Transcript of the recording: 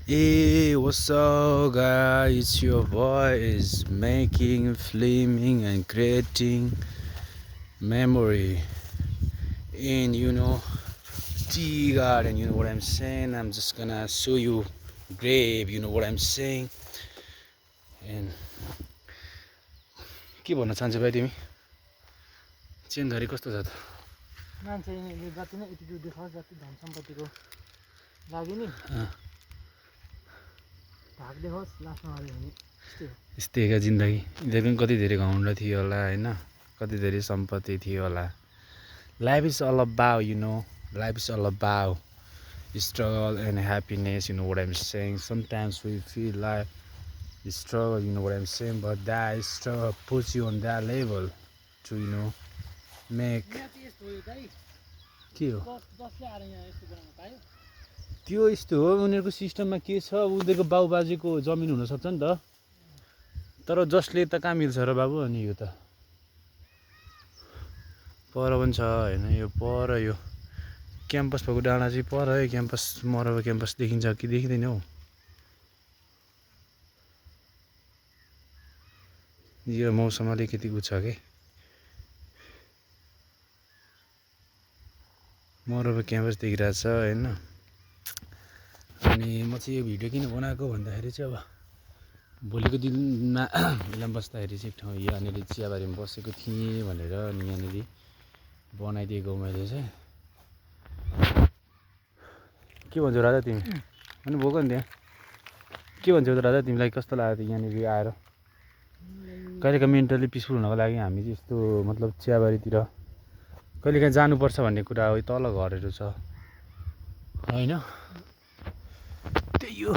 Hey, what's up, guys? It's your boy is making, filming, and creating memory in tea garden. You know what I'm saying? I'm just gonna show you grave. You know what I'm saying? And के भन्न चाहन्छौ भाइ तिमी चेनधरी कस्तो छ त मान्छेले जति नै एटिट्युड देखाओस् जति धन सम्पत्तिको लागि नि भाग देखाओस् लास्टमा हार्यो भने यस्तै का जिन्दगी यिनीहरू पनि कति धेरै घमण्ड थियो होला होइन कति धेरै सम्पत्ति थियो होला life is all about life is all about struggle and happiness. You know what I'm saying? Sometimes we feel like the struggle, you know what I'm saying, but that struggle puts you on that level to make के हो त्यो यस्तो हो उनीहरूको सिस्टममा के छ उनीहरूको बाउबाजेको जमिन हुनसक्छ नि त तर जसले त कहाँ मिल्छ र बाबु अनि यो त पर पनि छ होइन यो पर यो क्याम्पस भएको डाँडा चाहिँ पर है क्याम्पस मरवा क्याम्पस देखिन्छ कि देखिँदैन हौ यो मौसम अलिकति उ छ कि मरवा क्याम्पस देखिरहेछ होइन अनि म चाहिँ यो भिडियो किन बनाएको भन्दाखेरि चाहिँ अब भोलिको दिनमा इलाम बस्दाखेरि चाहिँ एक ठाउँ यहाँनिर चियाबारीमा बसेको थिएँ भनेर अनि यहाँनिर बनाइदिएको मैले चाहिँ के भन्छौ राजा तिमी अनि भोको नि त्यहाँ के भन्छौ त राजा तिमीलाई कस्तो लाग्यो त यहाँनिर आएर कहिलेकाहीँ मेन्टली पिसफुल हुनको लागि हामी चाहिँ यस्तो मतलब चियाबारीतिर कहिलेकाहीँ जानुपर्छ भन्ने कुरा हो तल घरहरू छ होइन त्यही हो